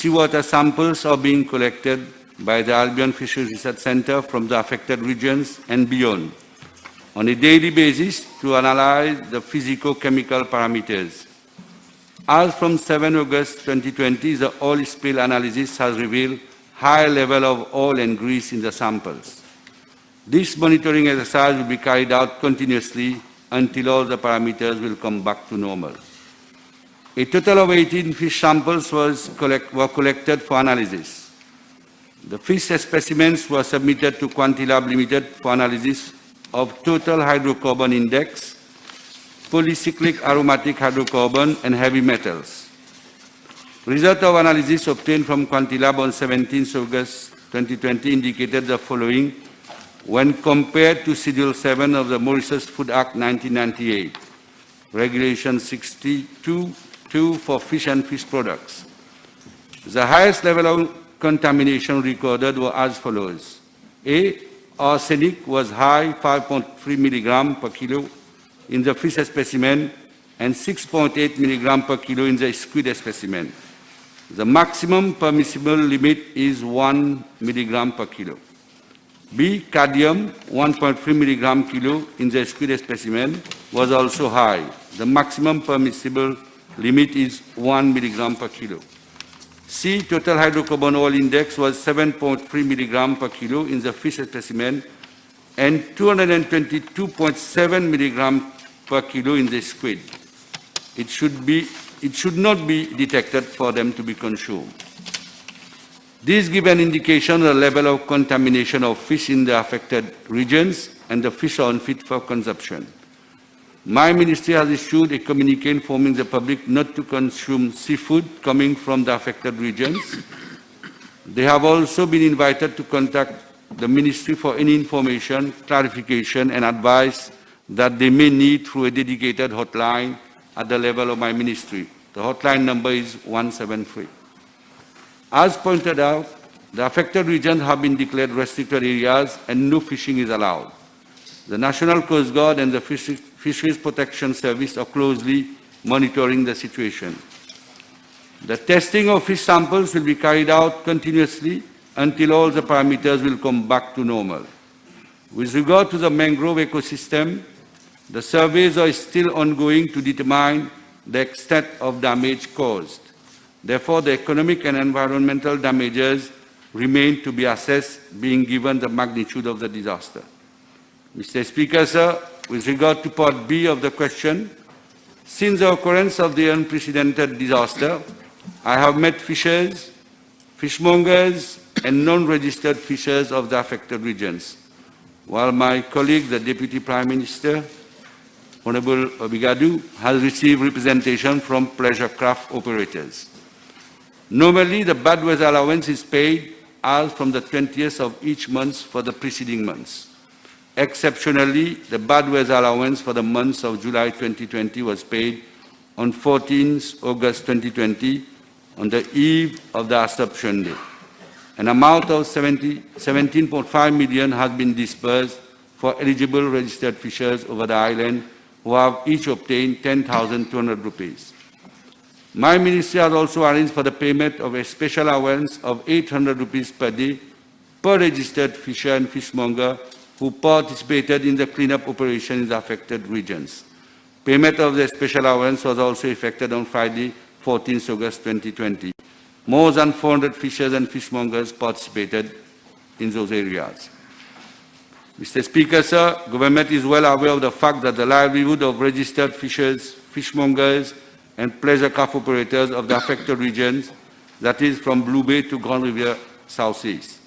Seawater samples are being collected by the Albion Fisheries Research Center from the affected regions and beyond on a daily basis to analyze the physico-chemical parameters. As from 7 August 2020, the oil spill analysis has revealed high level of oil and grease in the samples. This monitoring exercise will be carried out continuously until all the parameters will come back to normal. A total of 18 fish samples were collected for analysis. The fish specimens were submitted to Quantilab Limited for analysis of total hydrocarbon index, polycyclic aromatic hydrocarbon, and heavy metals. Result of analysis obtained from Quantilab on 17 August 2020 indicated the following when compared to Schedule 7 of the Mauritius Food Act 1998, Regulation 62(2) for fish and fish products. The highest level of contamination recorded were as follows. A. Arsenic was high, 5.3 milligram per kilo in the fish specimen and 6.8 milligram per kilo in the squid specimen. The maximum permissible limit is 1 milligram per kilo. B. Cadmium, 1.3 milligram kilo in the squid specimen was also high. The maximum permissible limit is 1 milligram per kilo. C. Total hydrocarbon oil index was 7.3 milligram per kilo in the fish specimen and 222.7 milligram per kilo in the squid. It should not be detected for them to be consumed. These give an indication of the level of contamination of fish in the affected regions and the fish are unfit for consumption. My ministry has issued a communiqué informing the public not to consume seafood coming from the affected regions. They have also been invited to contact the ministry for any information, clarification, and advice that they may need through a dedicated hotline at the level of my ministry. The hotline number is 173. As pointed out, the affected regions have been declared restricted areas and no fishing is allowed. The National Coast Guard and the Fisheries Protection Service are closely monitoring the situation. The testing of fish samples will be carried out continuously until all the parameters will come back to normal. With regard to the mangrove ecosystem, the surveys are still ongoing to determine the extent of damage caused. Therefore, the economic and environmental damages remain to be assessed, being given the magnitude of the disaster. Mr. Speaker, sir, with regard to Part B of the question, since the occurrence of the unprecedented disaster, I have met fishers, fishmongers, and non-registered fishers of the affected regions, while my colleague, the Deputy Prime Minister, Honorable Obigadu, has received representation from pleasure craft operators. Normally, the bad weather allowance is paid as from the 20th of each month for the preceding months. Exceptionally, the bad weather allowance for the months of July 2020 was paid on 14th August 2020 on the eve of the Assumption Day. An amount of 17.5 million has been disbursed for eligible registered fishers over the island who have each obtained 10,200 rupees. My ministry has also arranged for the payment of a special allowance of 800 rupees per day per registered fisher and fishmonger who participated in the cleanup operation in the affected regions. Payment of the special allowance was also effected on Friday, 14th August 2020. More than 400 fishers and fishmongers participated in those areas. Mr. Speaker, sir, Government is well aware of the fact that the livelihood of registered fishers, fishmongers, and pleasure craft operators of the affected regions, that is from Blue Bay to Grand Rivière Southeast,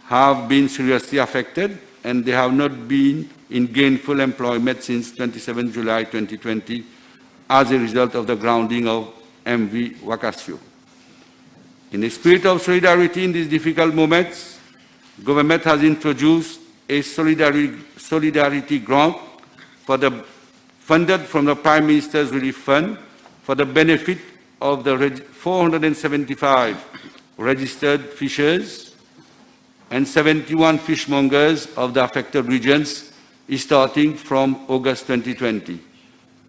have been seriously affected and they have not been in gainful employment since 27 July 2020 as a result of the grounding of MV Wakashio. In a spirit of solidarity in these difficult moments, Government has introduced a solidarity grant funded from the Prime Minister's Relief Fund for the benefit of the 475 registered fishers and 71 fishmongers of the affected regions starting from August 2020.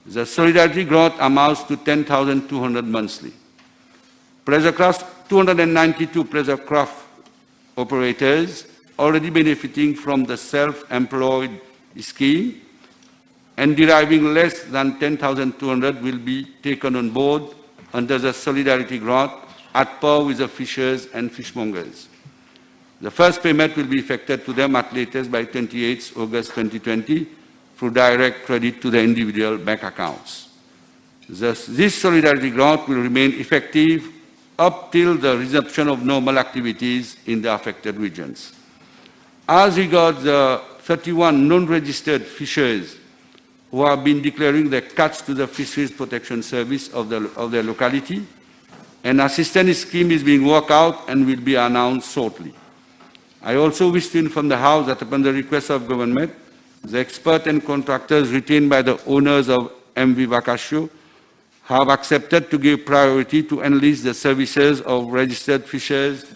The solidarity grant amounts to 10,200 monthly. pleasure craft, 292 pleasure craft operators already benefiting from the self-employed scheme and deriving less than 10,200 will be taken on board under the Solidarity Grant at par with the fishers and fishmongers. The first payment will be effected to them at latest by 28 August 2020 through direct credit to the individual bank accounts. This Solidarity Grant will remain effective up till the resumption of normal activities in the affected regions. As regards the 31 non-registered fishers who have been declaring their catch to the Fisheries Protection Service of their locality, an assistance scheme is being worked out and will be announced shortly. I also wish to inform the House that upon the request of government, the experts and contractors retained by the owners of MV Wakashio have accepted to give priority to enlist the services of registered fishers,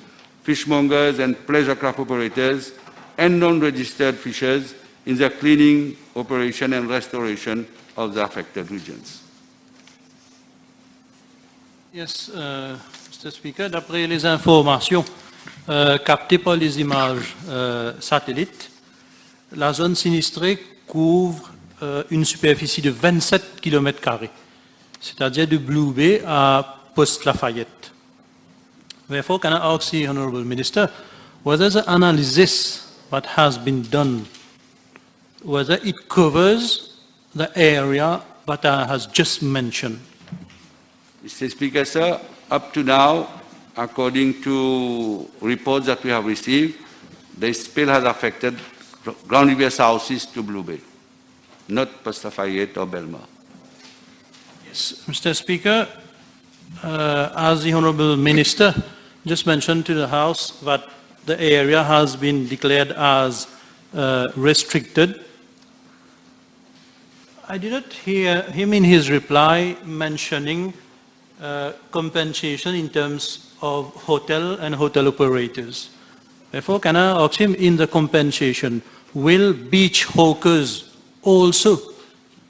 fishmongers and pleasure craft operators and non-registered fishers in the cleaning, operation and restoration of the affected regions. Yes, Mr. Speaker, d'après les informations captées par les images satellites, la zone sinistrée couvre une superficie de 27 km², c'est-à-dire de Blue Bay à Post-Lafayette. Therefore, can I ask the Honourable Minister whether the analysis that has been done, whether it covers the area that I has just mentioned? Mr. Speaker, sir, up to now, according to reports that we have received, the spill has affected Grand Rivière Southeast to Blue Bay, not Post-Lafayette or Belmar. Yes, Mr. Speaker, as the Honourable Minister just mentioned to the House that the area has been declared as restricted, I did not hear him in his reply mentioning compensation in terms of hotel and hotel operators. Therefore, can I ask him, in the compensation, will beach hawkers also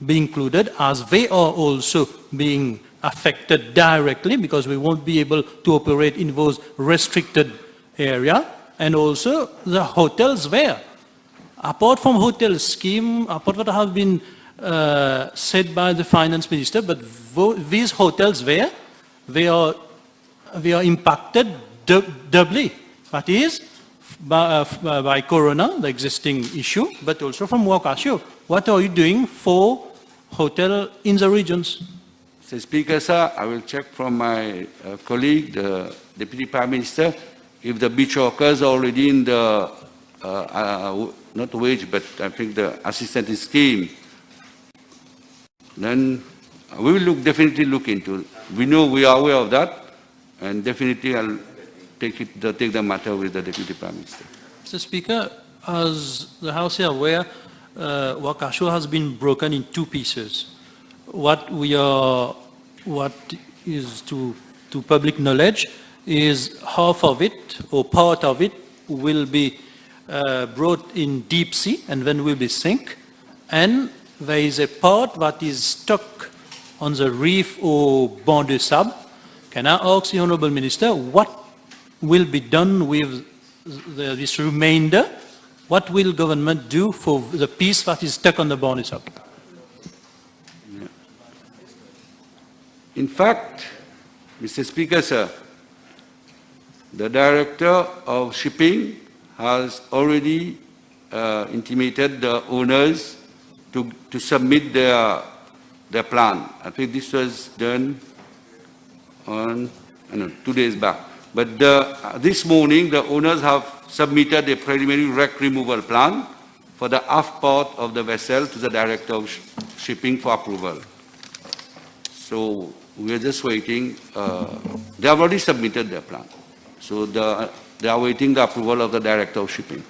be included, as they are also being affected directly because we won't be able to operate in those restricted areas, and also the hotels there? Apart from hotel scheme, apart what have been said by the finance minister, but these hotels there, they are impacted doubly. That is, by Corona, the existing issue, but also from Wakashio. What are you doing for hotel in the regions? Mr. Speaker, sir, I will check from my colleague, the Deputy Prime Minister, if the beach workers are already in the, not wage, but I think the assistance scheme. Then we will definitely look into it. We know, we are aware of that, and definitely I'll take the matter with the Deputy Prime Minister. Mr. Speaker, as the House is aware, Wakashio has been broken in two pieces. What is to public knowledge is half of it, or part of it, will be brought in deep sea and then will be sink. And there is a part that is stuck on the reef or banc de sable. Can I ask the Honourable Minister what will be done with this remainder? What will government do for the piece that is stuck on the banc de sable? In fact, Mr. Speaker, sir, the Director of Shipping has already intimated the owners to submit their plan. I think this was done on 2 days back. But this morning, the owners have submitted a preliminary wreck removal plan for the aft part of the vessel to the Director of Shipping for approval. So we are just waiting. They have already submitted their plan. So they are waiting the approval of the Director of Shipping.